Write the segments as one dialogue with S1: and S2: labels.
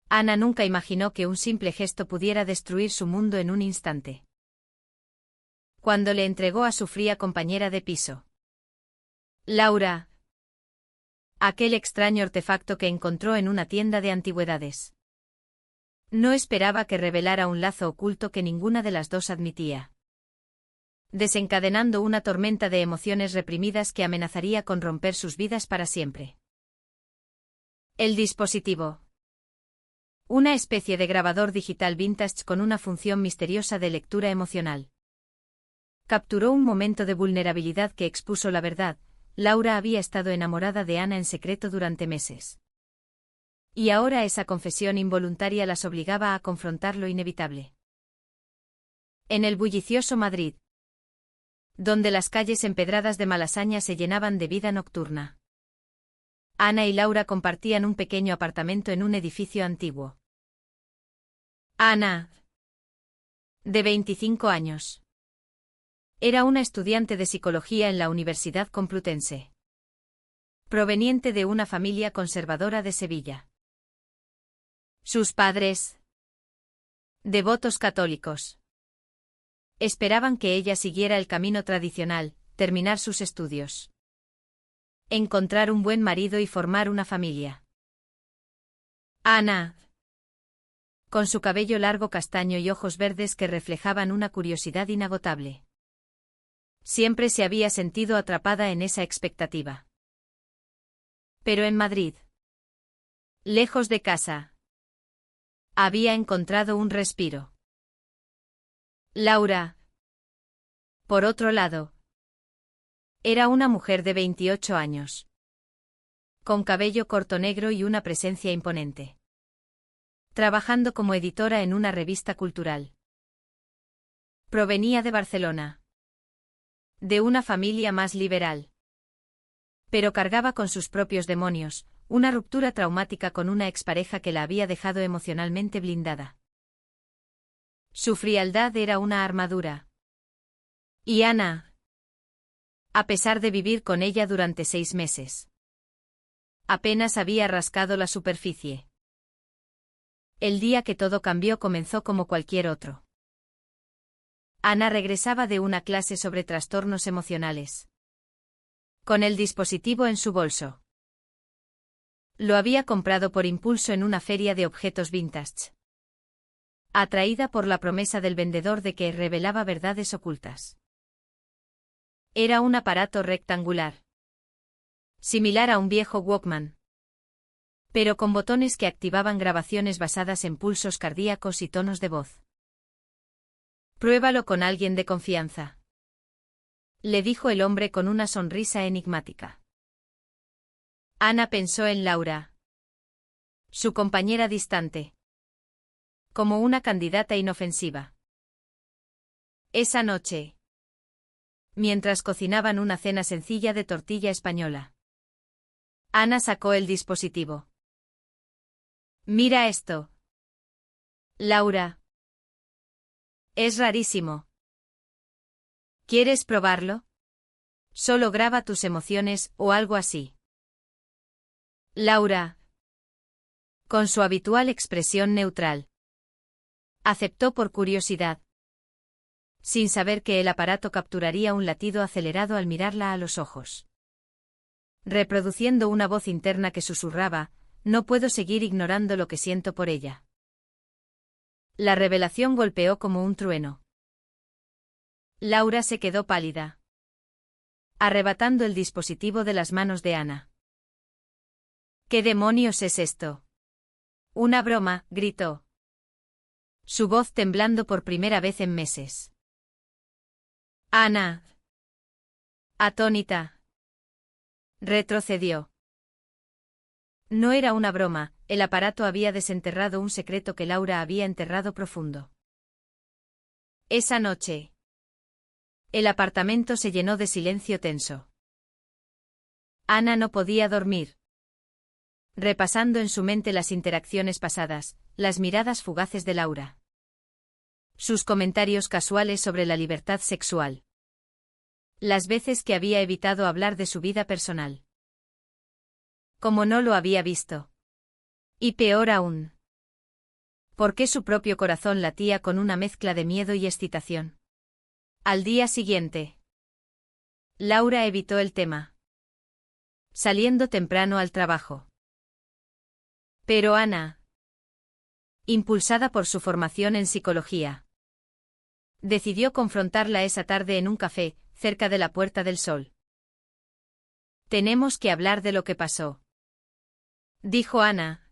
S1: Ana nunca imaginó que un simple gesto pudiera destruir su mundo en un instante. Cuando le entregó a su fría compañera de piso. Laura. Aquel extraño artefacto que encontró en una tienda de antigüedades. No esperaba que revelara un lazo oculto que ninguna de las dos admitía, desencadenando una tormenta de emociones reprimidas que amenazaría con romper sus vidas para siempre. El dispositivo. Una especie de grabador digital vintage con una función misteriosa de lectura emocional. Capturó un momento de vulnerabilidad que expuso la verdad. Laura había estado enamorada de Ana en secreto durante meses. Y ahora esa confesión involuntaria las obligaba a confrontar lo inevitable. En el bullicioso Madrid, donde las calles empedradas de Malasaña se llenaban de vida nocturna, Ana y Laura compartían un pequeño apartamento en un edificio antiguo. Ana, de 25 años, era una estudiante de psicología en la Universidad Complutense, proveniente de una familia conservadora de Sevilla. Sus padres, devotos católicos, esperaban que ella siguiera el camino tradicional, terminar sus estudios, encontrar un buen marido y formar una familia. Ana, con su cabello largo castaño y ojos verdes que reflejaban una curiosidad inagotable, siempre se había sentido atrapada en esa expectativa. Pero en Madrid, lejos de casa, había encontrado un respiro. Laura, por otro lado, era una mujer de 28 años, con cabello corto negro y una presencia imponente, trabajando como editora en una revista cultural. Provenía de Barcelona, de una familia más liberal, pero cargaba con sus propios demonios, una ruptura traumática con una expareja que la había dejado emocionalmente blindada. Su frialdad era una armadura. Y Ana, a pesar de vivir con ella durante 6 meses, apenas había rascado la superficie. El día que todo cambió comenzó como cualquier otro. Ana regresaba de una clase sobre trastornos emocionales, con el dispositivo en su bolso. Lo había comprado por impulso en una feria de objetos vintage, atraída por la promesa del vendedor de que revelaba verdades ocultas. Era un aparato rectangular, similar a un viejo Walkman, pero con botones que activaban grabaciones basadas en pulsos cardíacos y tonos de voz. Pruébalo con alguien de confianza, le dijo el hombre con una sonrisa enigmática. Ana pensó en Laura, su compañera distante, como una candidata inofensiva. Esa noche, mientras cocinaban una cena sencilla de tortilla española, Ana sacó el dispositivo. Mira esto, Laura. Es rarísimo. ¿Quieres probarlo? Solo graba tus emociones o algo así. Laura, con su habitual expresión neutral, aceptó por curiosidad, sin saber que el aparato capturaría un latido acelerado al mirarla a los ojos, reproduciendo una voz interna que susurraba: no puedo seguir ignorando lo que siento por ella. La revelación golpeó como un trueno. Laura se quedó pálida, arrebatando el dispositivo de las manos de Ana. ¿Qué demonios es esto? Una broma, gritó, su voz temblando por primera vez en meses. Ana, atónita, retrocedió. No era una broma, el aparato había desenterrado un secreto que Laura había enterrado profundo. Esa noche, el apartamento se llenó de silencio tenso. Ana no podía dormir, repasando en su mente las interacciones pasadas, las miradas fugaces de Laura, sus comentarios casuales sobre la libertad sexual, las veces que había evitado hablar de su vida personal. Como no lo había visto. Y peor aún, ¿Por qué su propio corazón latía con una mezcla de miedo y excitación? Al día siguiente, Laura evitó el tema, saliendo temprano al trabajo. Pero Ana, impulsada por su formación en psicología, decidió confrontarla esa tarde en un café, cerca de la Puerta del Sol. Tenemos que hablar de lo que pasó, dijo Ana,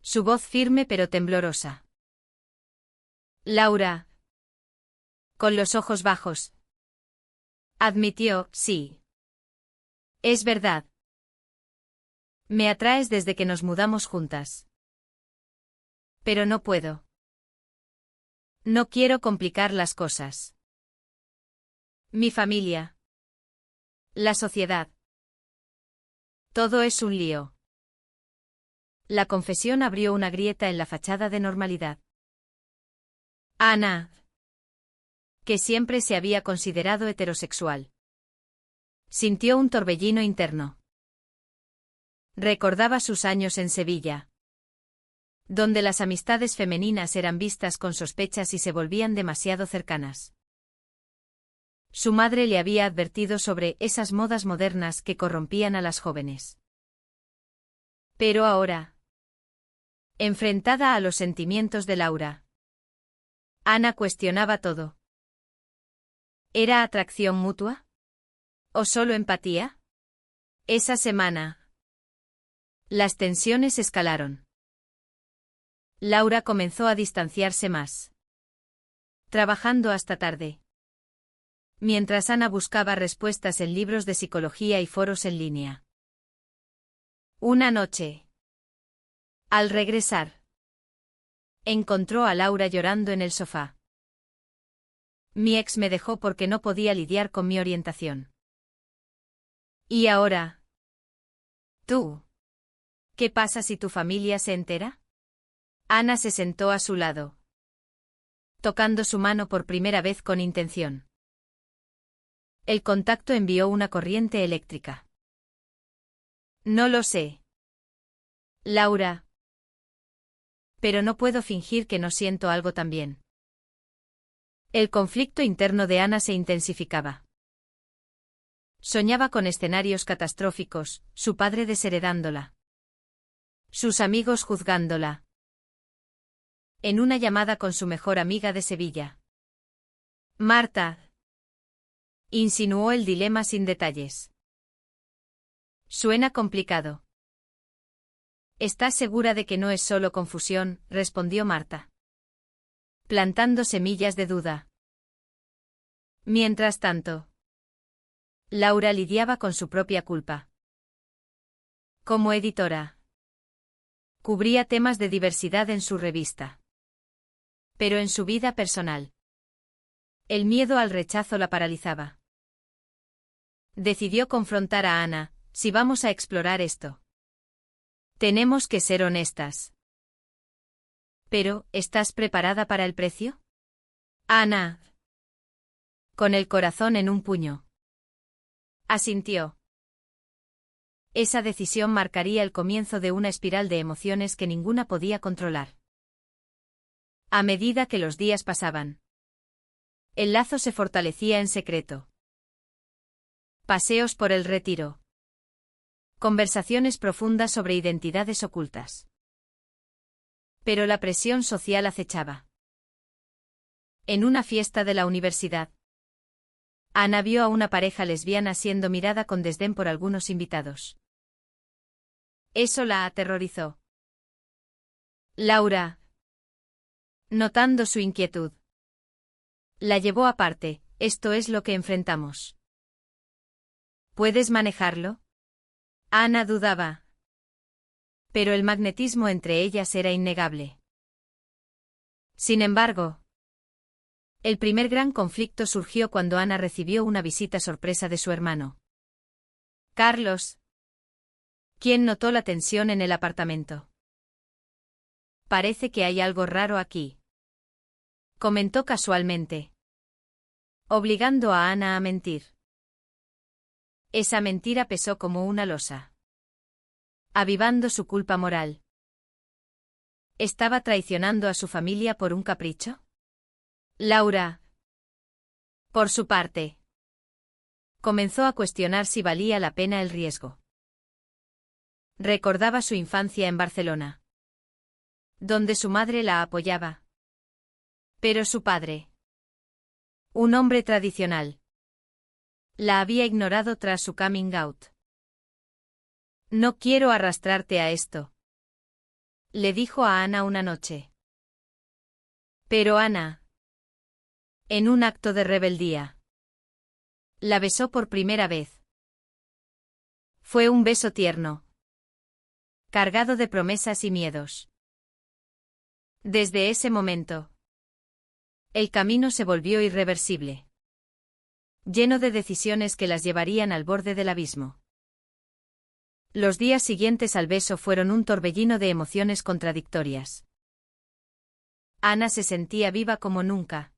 S1: su voz firme pero temblorosa. Laura, con los ojos bajos, admitió, sí. Es verdad. Me atraes desde que nos mudamos juntas. Pero no puedo. No quiero complicar las cosas. Mi familia. La sociedad. Todo es un lío. La confesión abrió una grieta en la fachada de normalidad. Ana, que siempre se había considerado heterosexual, sintió un torbellino interno. Recordaba sus años en Sevilla, donde las amistades femeninas eran vistas con sospechas y se volvían demasiado cercanas. Su madre le había advertido sobre esas modas modernas que corrompían a las jóvenes. Pero ahora, enfrentada a los sentimientos de Laura, Ana cuestionaba todo. ¿Era atracción mutua? ¿O solo empatía? Esa semana, las tensiones escalaron. Laura comenzó a distanciarse más, trabajando hasta tarde, mientras Ana buscaba respuestas en libros de psicología y foros en línea. Una noche, al regresar, encontró a Laura llorando en el sofá. Mi ex me dejó porque no podía lidiar con mi orientación. ¿Y ahora? ¿Tú? ¿Qué pasa si tu familia se entera? Ana se sentó a su lado, tocando su mano por primera vez con intención. El contacto envió una corriente eléctrica. No lo sé, Laura. Pero no puedo fingir que no siento algo también. El conflicto interno de Ana se intensificaba. Soñaba con escenarios catastróficos, su padre desheredándola, sus amigos juzgándola. En una llamada con su mejor amiga de Sevilla, Marta, insinuó el dilema sin detalles. Suena complicado. ¿Estás segura de que no es solo confusión?, respondió Marta, plantando semillas de duda. Mientras tanto, Laura lidiaba con su propia culpa. Como editora, cubría temas de diversidad en su revista. Pero en su vida personal, el miedo al rechazo la paralizaba. Decidió confrontar a Ana: si vamos a explorar esto, tenemos que ser honestas. Pero, ¿estás preparada para el precio? Ana, con el corazón en un puño, asintió. Esa decisión marcaría el comienzo de una espiral de emociones que ninguna podía controlar. A medida que los días pasaban, el lazo se fortalecía en secreto. Paseos por el Retiro. Conversaciones profundas sobre identidades ocultas. Pero la presión social acechaba. En una fiesta de la universidad, Ana vio a una pareja lesbiana siendo mirada con desdén por algunos invitados. Eso la aterrorizó. Laura, notando su inquietud, la llevó aparte: esto es lo que enfrentamos. ¿Puedes manejarlo? Ana dudaba. Pero el magnetismo entre ellas era innegable. Sin embargo, el primer gran conflicto surgió cuando Ana recibió una visita sorpresa de su hermano, Carlos, quien notó la tensión en el apartamento. Parece que hay algo raro aquí, comentó casualmente, obligando a Ana a mentir. Esa mentira pesó como una losa, avivando su culpa moral. ¿Estaba traicionando a su familia por un capricho? Laura, por su parte, comenzó a cuestionar si valía la pena el riesgo. Recordaba su infancia en Barcelona, donde su madre la apoyaba. Pero su padre, un hombre tradicional, la había ignorado tras su coming out. No quiero arrastrarte a esto, le dijo a Ana una noche. Pero Ana, en un acto de rebeldía, la besó por primera vez. Fue un beso tierno, cargado de promesas y miedos. Desde ese momento, el camino se volvió irreversible, lleno de decisiones que las llevarían al borde del abismo. Los días siguientes al beso fueron un torbellino de emociones contradictorias. Ana se sentía viva como nunca,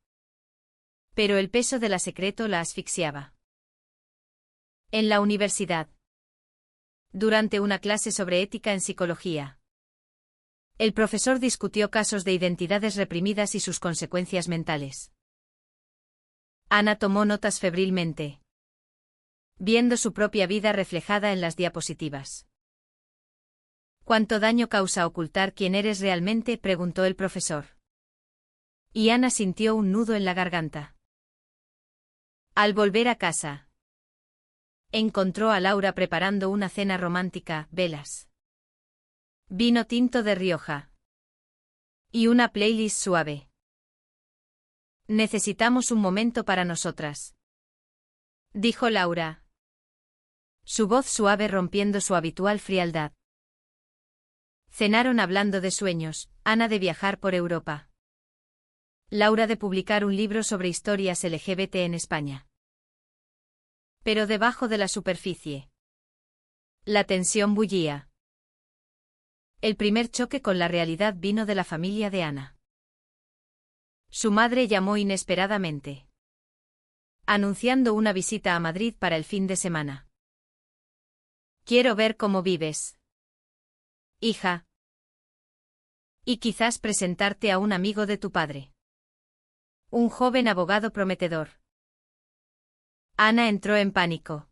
S1: pero el peso de la secreto la asfixiaba. En la universidad, durante una clase sobre ética en psicología, el profesor discutió casos de identidades reprimidas y sus consecuencias mentales. Ana tomó notas febrilmente, viendo su propia vida reflejada en las diapositivas. ¿Cuánto daño causa ocultar quién eres realmente?, preguntó el profesor. Y Ana sintió un nudo en la garganta. Al volver a casa, encontró a Laura preparando una cena romántica, velas, vino tinto de Rioja y una playlist suave. Necesitamos un momento para nosotras, dijo Laura, su voz suave rompiendo su habitual frialdad. Cenaron hablando de sueños, Ana de viajar por Europa, Laura de publicar un libro sobre historias LGBT en España. Pero debajo de la superficie, la tensión bullía. El primer choque con la realidad vino de la familia de Ana. Su madre llamó inesperadamente, anunciando una visita a Madrid para el fin de semana. Quiero ver cómo vives, hija. Y quizás presentarte a un amigo de tu padre, un joven abogado prometedor. Ana entró en pánico.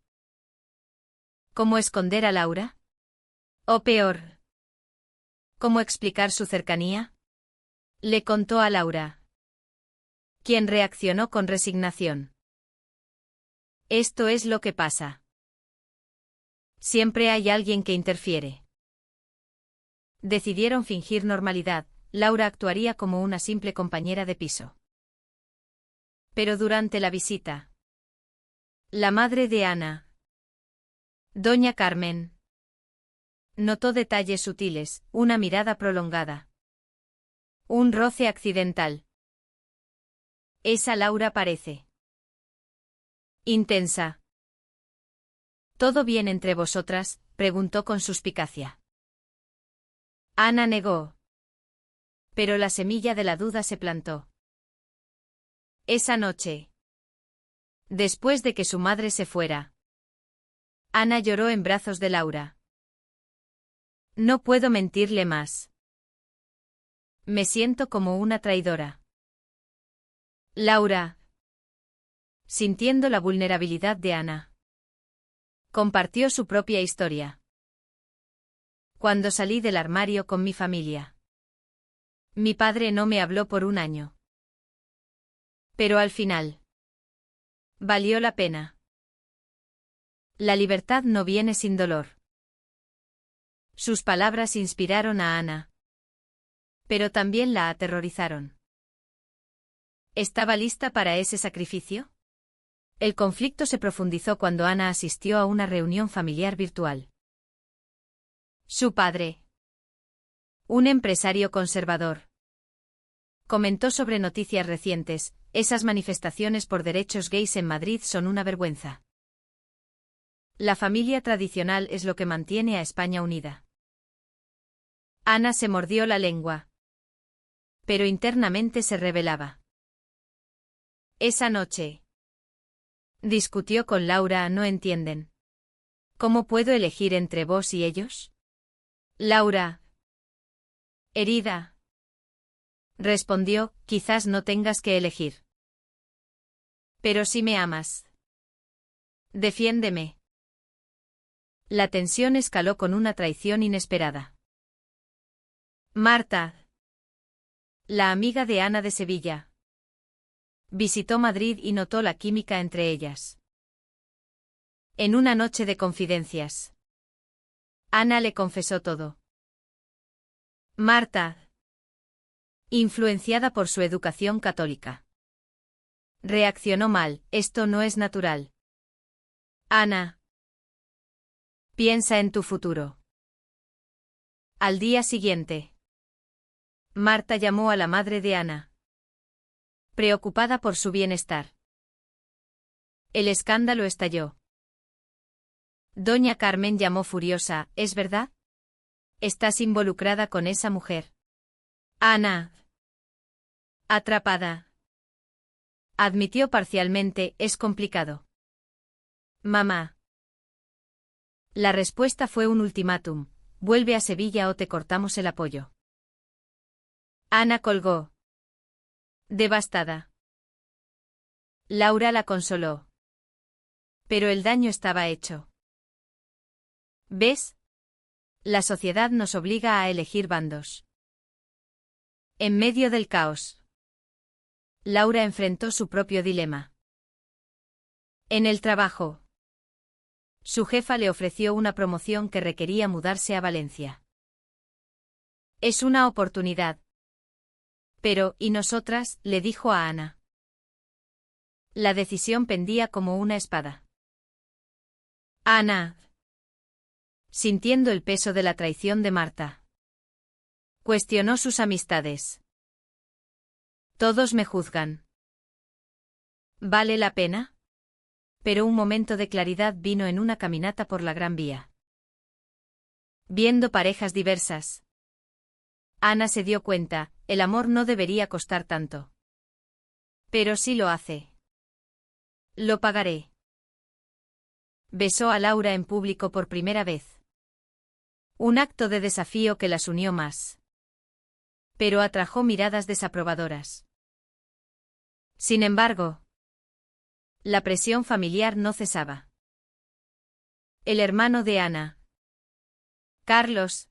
S1: ¿Cómo esconder a Laura? O peor, ¿cómo explicar su cercanía? Le contó a Laura, quien reaccionó con resignación. Esto es lo que pasa. Siempre hay alguien que interfiere. Decidieron fingir normalidad, Laura actuaría como una simple compañera de piso. Pero durante la visita, la madre de Ana, doña Carmen, notó detalles sutiles, una mirada prolongada, un roce accidental. Esa Laura parece intensa. ¿Todo bien entre vosotras?, preguntó con suspicacia. Ana negó. Pero la semilla de la duda se plantó. Esa noche, después de que su madre se fuera, Ana lloró en brazos de Laura. No puedo mentirle más. Me siento como una traidora. Laura, sintiendo la vulnerabilidad de Ana, compartió su propia historia. Cuando salí del armario con mi familia, mi padre no me habló por un año. Pero al final, valió la pena. La libertad no viene sin dolor. Sus palabras inspiraron a Ana, pero también la aterrorizaron. ¿Estaba lista para ese sacrificio? El conflicto se profundizó cuando Ana asistió a una reunión familiar virtual. Su padre, un empresario conservador, comentó sobre noticias recientes: esas manifestaciones por derechos gays en Madrid son una vergüenza. La familia tradicional es lo que mantiene a España unida. Ana se mordió la lengua, pero internamente se rebelaba. Esa noche discutió con Laura: ¿no entienden? ¿Cómo puedo elegir entre vos y ellos? Laura, herida, Respondió, quizás no tengas que elegir. Pero si me amas. Defiéndeme. La tensión escaló con una traición inesperada. Marta, la amiga de Ana de Sevilla, visitó Madrid y notó la química entre ellas. En una noche de confidencias, Ana le confesó todo. Marta, influenciada por su educación católica, reaccionó mal, esto no es natural. Ana, piensa en tu futuro. Al día siguiente, Marta llamó a la madre de Ana, preocupada por su bienestar. El escándalo estalló. Doña Carmen llamó furiosa, ¿es verdad? ¿Estás involucrada con esa mujer? Ana, atrapada, admitió parcialmente, es complicado. Mamá. La respuesta fue un ultimátum, vuelve a Sevilla o te cortamos el apoyo. Ana colgó. Devastada. Laura la consoló. Pero el daño estaba hecho. ¿Ves? La sociedad nos obliga a elegir bandos. En medio del caos, Laura enfrentó su propio dilema. En el trabajo, su jefa le ofreció una promoción que requería mudarse a Valencia. Es una oportunidad. Pero, ¿y nosotras?, le dijo a Ana. La decisión pendía como una espada. Ana, sintiendo el peso de la traición de Marta, cuestionó sus amistades. Todos me juzgan. ¿Vale la pena? Pero un momento de claridad vino en una caminata por la Gran Vía. Viendo parejas diversas, Ana se dio cuenta, el amor no debería costar tanto. Pero sí lo hace. Lo pagaré. Besó a Laura en público por primera vez. Un acto de desafío que las unió más. Pero atrajo miradas desaprobadoras. Sin embargo, la presión familiar no cesaba. El hermano de Ana, Carlos,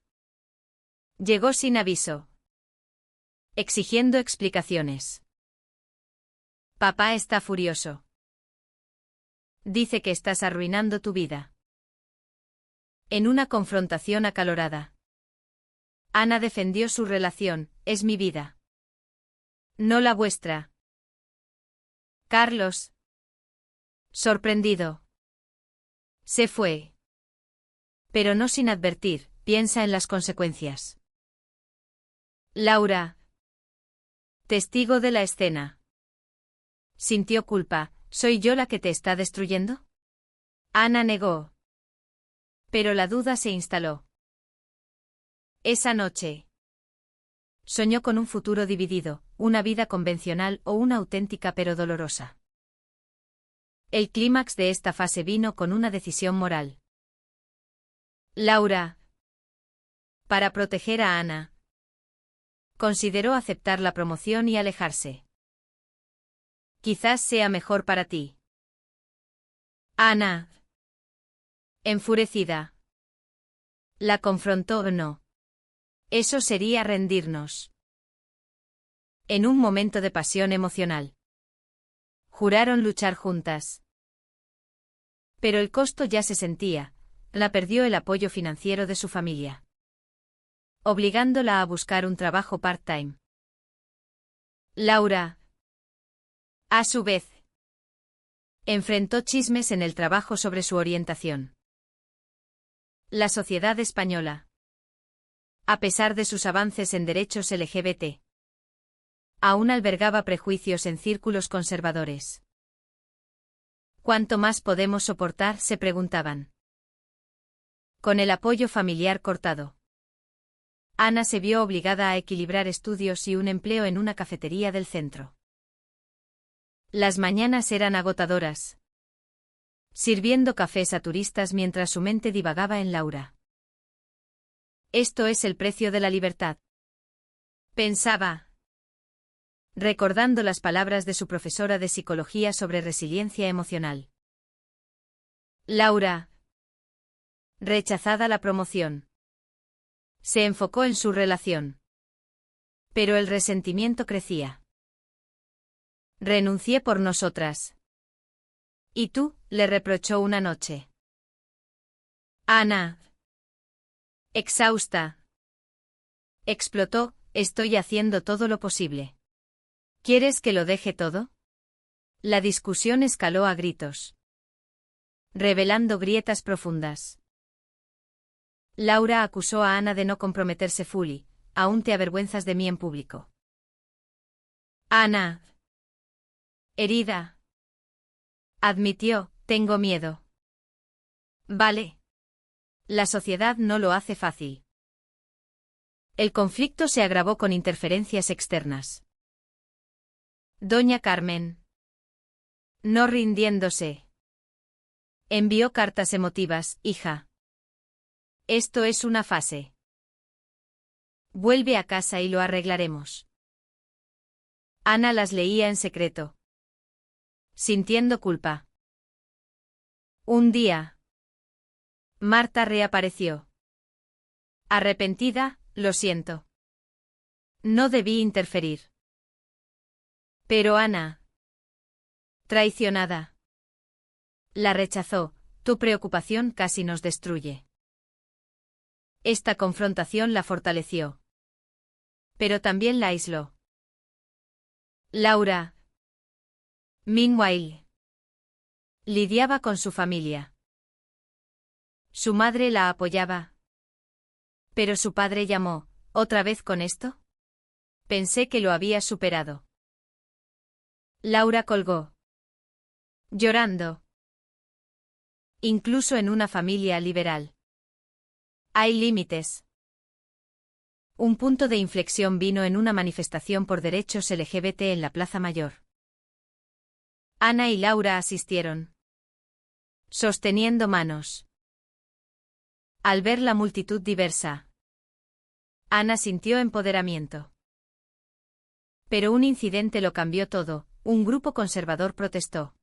S1: llegó sin aviso, exigiendo explicaciones. Papá está furioso. Dice que estás arruinando tu vida. En una confrontación acalorada, Ana defendió su relación, es mi vida. No la vuestra. Carlos, sorprendido, se fue. Pero no sin advertir, piensa en las consecuencias. Laura, testigo de la escena, sintió culpa, ¿soy yo la que te está destruyendo? Ana negó. Pero la duda se instaló. Esa noche, soñó con un futuro dividido, una vida convencional o una auténtica pero dolorosa. El clímax de esta fase vino con una decisión moral. Laura, para proteger a Ana, consideró aceptar la promoción y alejarse. Quizás sea mejor para ti. Ana, enfurecida, la confrontó o no. Eso sería rendirnos. En un momento de pasión emocional, juraron luchar juntas. Pero el costo ya se sentía, la perdió el apoyo financiero de su familia, obligándola a buscar un trabajo part-time. Laura, a su vez, enfrentó chismes en el trabajo sobre su orientación. La sociedad española, a pesar de sus avances en derechos LGBT, aún albergaba prejuicios en círculos conservadores. ¿Cuánto más podemos soportar?, se preguntaban. Con el apoyo familiar cortado, Ana se vio obligada a equilibrar estudios y un empleo en una cafetería del centro. Las mañanas eran agotadoras, sirviendo cafés a turistas mientras su mente divagaba en Laura. Esto es el precio de la libertad, pensaba. recordando las palabras de su profesora de psicología sobre resiliencia emocional. Laura. Rechazada la promoción. Se enfocó en su relación. Pero el resentimiento crecía. Renuncié por nosotras. ¿Y tú?, le reprochó una noche. Ana. Exhausta. Explotó, estoy haciendo todo lo posible. ¿Quieres que lo deje todo? La discusión escaló a gritos, revelando grietas profundas. Laura acusó a Ana de no comprometerse fully. Aún te avergüenzas de mí en público. Ana. Herida. Admitió, tengo miedo. Vale. La sociedad no lo hace fácil. El conflicto se agravó con interferencias externas. Doña Carmen. No rindiéndose. Envió cartas emotivas, hija. Esto es una fase. Vuelve a casa y lo arreglaremos. Ana las leía en secreto, sintiendo culpa. Un día, Marta reapareció. Arrepentida, lo siento. No debí interferir. Pero Ana, traicionada, la rechazó. Tu preocupación casi nos destruye. Esta confrontación la fortaleció. Pero también la aisló. Laura. Meanwhile, lidiaba con su familia. Su madre la apoyaba. Pero su padre llamó, ¿otra vez con esto? Pensé que lo había superado. Laura colgó, llorando. Incluso en una familia liberal hay límites. Un punto de inflexión vino en una manifestación por derechos LGBT en la Plaza Mayor. Ana y Laura asistieron, sosteniendo manos. Al ver la multitud diversa, Ana sintió empoderamiento. Pero un incidente lo cambió todo. Un grupo conservador protestó,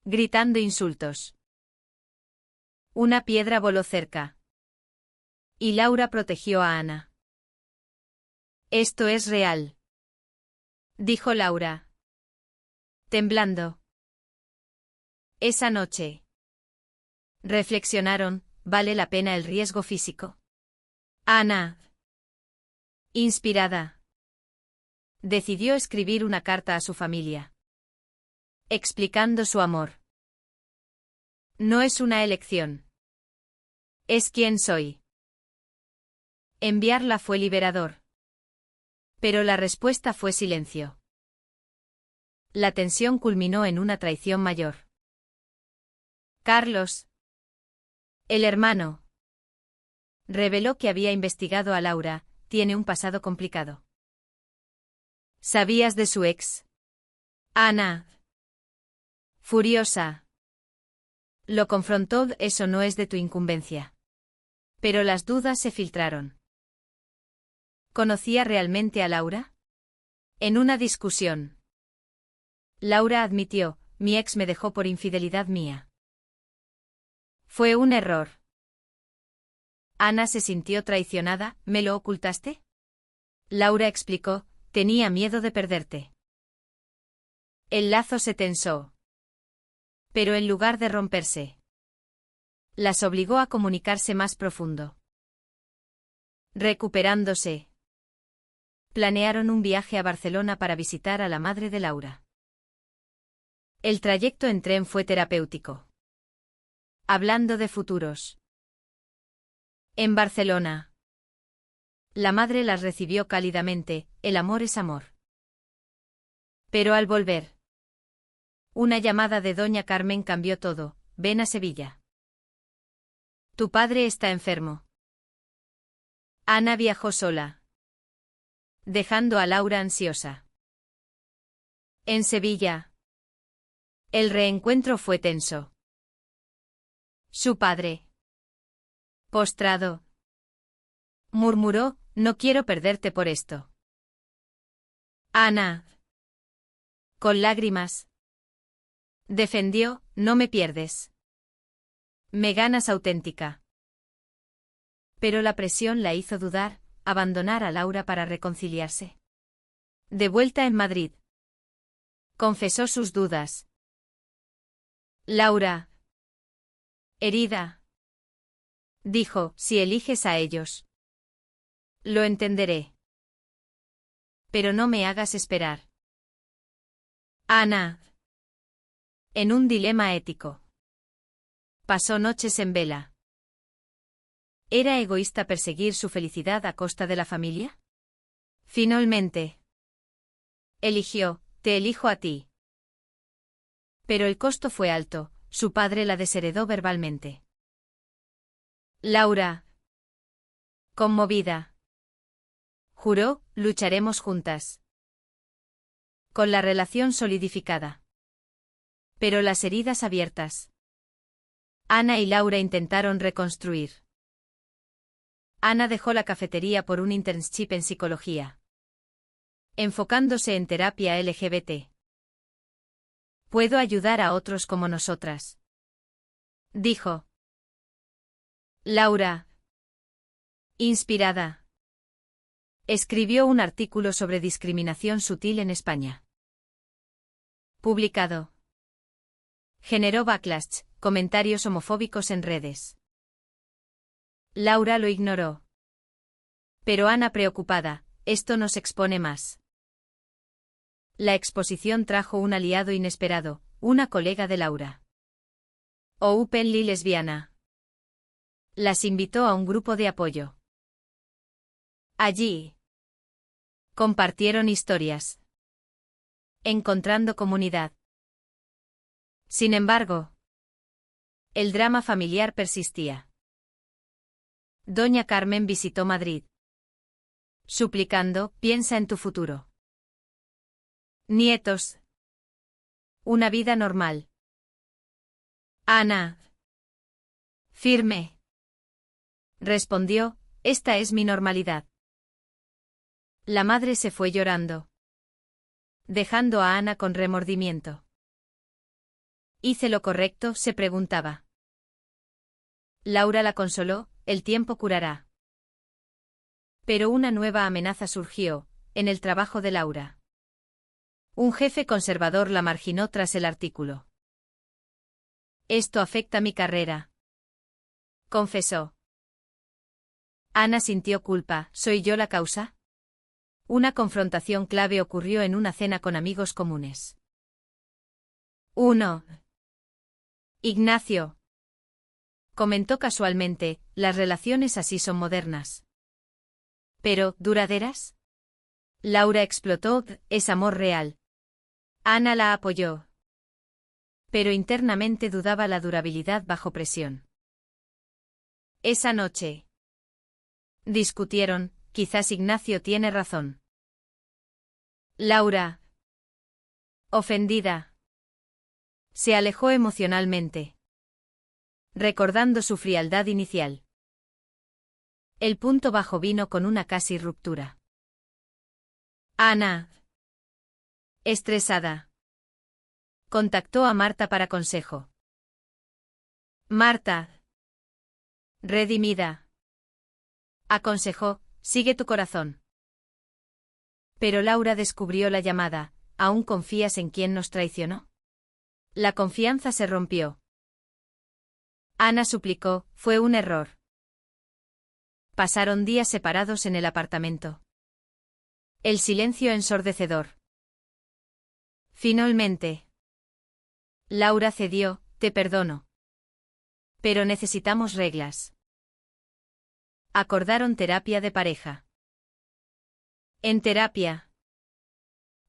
S1: gritando insultos. Una piedra voló cerca. Y Laura protegió a Ana. Esto es real, dijo Laura, temblando. Esa noche reflexionaron, ¿vale la pena el riesgo físico? Ana, inspirada, decidió escribir una carta a su familia, explicando su amor. No es una elección. Es quien soy. Enviarla fue liberador. Pero la respuesta fue silencio. La tensión culminó en una traición mayor. Carlos, el hermano, reveló que había investigado a Laura. Tiene un pasado complicado. ¿Sabías de su ex? Ana, furiosa, lo confrontó. Eso no es de tu incumbencia. Pero las dudas se filtraron. ¿Conocía realmente a Laura? En una discusión, Laura admitió, mi ex me dejó por infidelidad mía. Fue un error. Ana se sintió traicionada. ¿Me lo ocultaste? Laura explicó, tenía miedo de perderte. El lazo se tensó. Pero en lugar de romperse, las obligó a comunicarse más profundo. Recuperándose, planearon un viaje a Barcelona para visitar a la madre de Laura. El trayecto en tren fue terapéutico. Hablando de futuros. En Barcelona, la madre las recibió cálidamente. El amor es amor. Pero al volver, una llamada de Doña Carmen cambió todo. Ven a Sevilla. Tu padre está enfermo. Ana viajó sola, dejando a Laura ansiosa. En Sevilla, el reencuentro fue tenso. Su padre, postrado, murmuró, no quiero perderte por esto. Ana. Con lágrimas. Defendió, no me pierdes. Me ganas auténtica. Pero la presión la hizo dudar, abandonar a Laura para reconciliarse. De vuelta en Madrid. Confesó sus dudas. Laura. Herida. Dijo, si eliges a ellos. Lo entenderé. Pero no me hagas esperar. Ana. En un dilema ético. Pasó noches en vela. ¿Era egoísta perseguir su felicidad a costa de la familia? Finalmente. Eligió, te elijo a ti. Pero el costo fue alto, su padre la desheredó verbalmente. Laura. Conmovida. Juró, lucharemos juntas. Con la relación solidificada. Pero las heridas abiertas. Ana y Laura intentaron reconstruir. Ana dejó la cafetería por un internship en psicología. Enfocándose en terapia LGBT. Puedo ayudar a otros como nosotras. Dijo. Laura. Inspirada. Escribió un artículo sobre discriminación sutil en España. Publicado. Generó backlash, comentarios homofóbicos en redes. Laura lo ignoró. Pero Ana preocupada, esto nos expone más. La exposición trajo un aliado inesperado, una colega de Laura. Openly lesbiana. Las invitó a un grupo de apoyo. Allí. Compartieron historias. Encontrando comunidad. Sin embargo, el drama familiar persistía. Doña Carmen visitó Madrid. Suplicando, piensa en tu futuro. Nietos. Una vida normal. Ana. Firme. Respondió, esta es mi normalidad. La madre se fue llorando. Dejando a Ana con remordimiento. ¿Hice lo correcto?, se preguntaba. Laura la consoló, el tiempo curará. Pero una nueva amenaza surgió, en el trabajo de Laura. Un jefe conservador la marginó tras el artículo. Esto afecta mi carrera. Confesó. Ana sintió culpa, ¿soy yo la causa? Una confrontación clave ocurrió en una cena con amigos comunes. 1. Ignacio. Comentó casualmente, las relaciones así son modernas. Pero, ¿duraderas? Laura explotó, es amor real. Ana la apoyó. Pero internamente dudaba la durabilidad bajo presión. Esa noche. Discutieron, quizás Ignacio tiene razón. Laura. Ofendida. Se alejó emocionalmente. Recordando su frialdad inicial. El punto bajo vino con una casi ruptura. Ana. Estresada. Contactó a Marta para consejo. Marta. Redimida. Aconsejó, sigue tu corazón. Pero Laura descubrió la llamada, ¿aún confías en quien nos traicionó? La confianza se rompió. Ana suplicó, fue un error. Pasaron días separados en el apartamento. El silencio ensordecedor. Finalmente. Laura cedió, te perdono. Pero necesitamos reglas. Acordaron terapia de pareja. En terapia.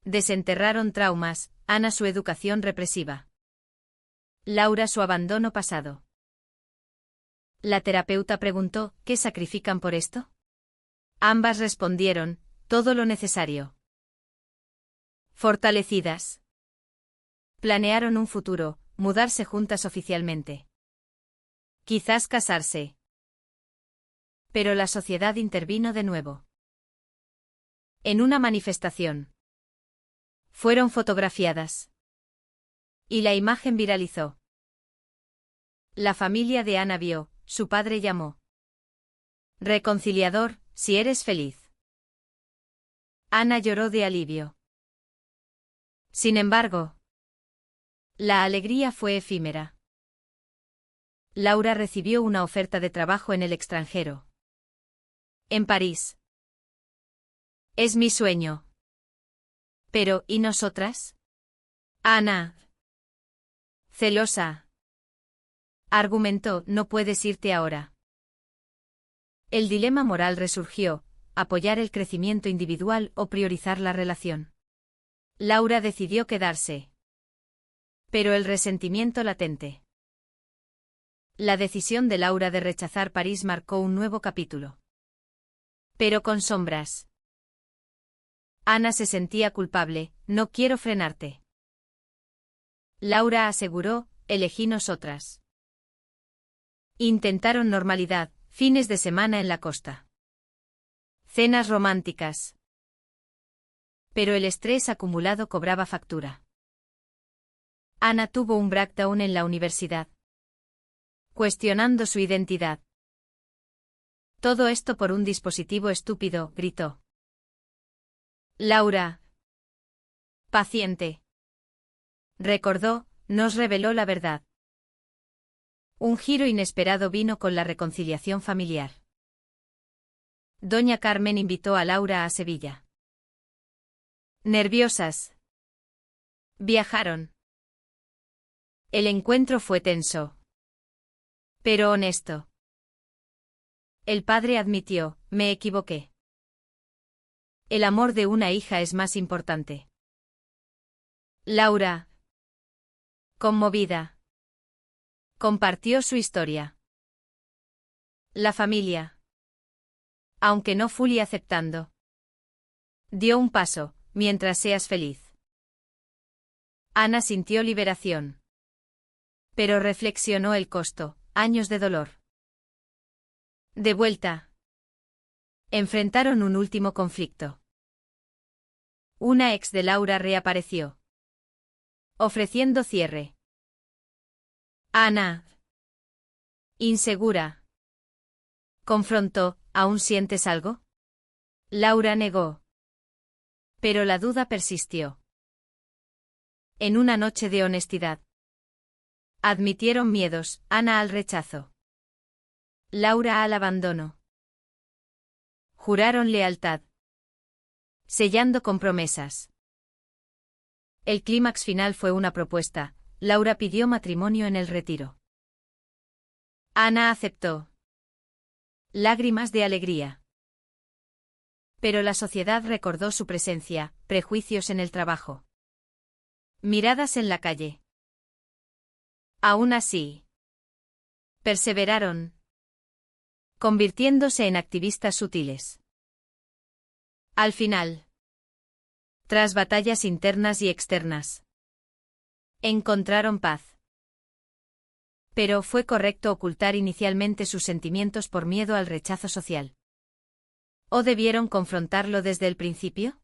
S1: Desenterraron traumas, Ana su educación represiva. Laura su abandono pasado. La terapeuta preguntó, ¿qué sacrifican por esto? Ambas respondieron, todo lo necesario. Fortalecidas. Planearon un futuro, mudarse juntas oficialmente. Quizás casarse. Pero la sociedad intervino de nuevo. En una manifestación. Fueron fotografiadas. Y la imagen viralizó. La familia de Ana vio, su padre llamó. Reconciliador, si eres feliz. Ana lloró de alivio. Sin embargo, la alegría fue efímera. Laura recibió una oferta de trabajo en el extranjero. En París. Es mi sueño. Pero, ¿y nosotras? Ana. Celosa. Argumentó, no puedes irte ahora. El dilema moral resurgió, apoyar el crecimiento individual o priorizar la relación. Laura decidió quedarse. Pero el resentimiento latente. La decisión de Laura de rechazar París marcó un nuevo capítulo. Pero con sombras. Ana se sentía culpable, no quiero frenarte. Laura aseguró, elegí nosotras. Intentaron normalidad, fines de semana en la costa. Cenas románticas. Pero el estrés acumulado cobraba factura. Ana tuvo un breakdown en la universidad. Cuestionando su identidad. Todo esto por un dispositivo estúpido, gritó. Laura. Paciente. Recordó, nos reveló la verdad. Un giro inesperado vino con la reconciliación familiar. Doña Carmen invitó a Laura a Sevilla. Nerviosas. Viajaron. El encuentro fue tenso. Pero honesto. El padre admitió, me equivoqué. El amor de una hija es más importante. Laura. Conmovida. Compartió su historia. La familia. Aunque no fully aceptando. Dio un paso, mientras seas feliz. Ana sintió liberación. Pero reflexionó el costo, años de dolor. De vuelta. Enfrentaron un último conflicto. Una ex de Laura reapareció. Ofreciendo cierre. Ana. Insegura. Confrontó, ¿aún sientes algo? Laura negó. Pero la duda persistió. En una noche de honestidad. Admitieron miedos, Ana al rechazo. Laura al abandono. Juraron lealtad. Sellando con promesas. El clímax final fue una propuesta. Laura pidió matrimonio en el retiro. Ana aceptó. Lágrimas de alegría. Pero la sociedad recordó su presencia, prejuicios en el trabajo. Miradas en la calle. Aún así. Perseveraron. Convirtiéndose en activistas sutiles. Al final. Tras batallas internas y externas. Encontraron paz. Pero ¿fue correcto ocultar inicialmente sus sentimientos por miedo al rechazo social? ¿O debieron confrontarlo desde el principio?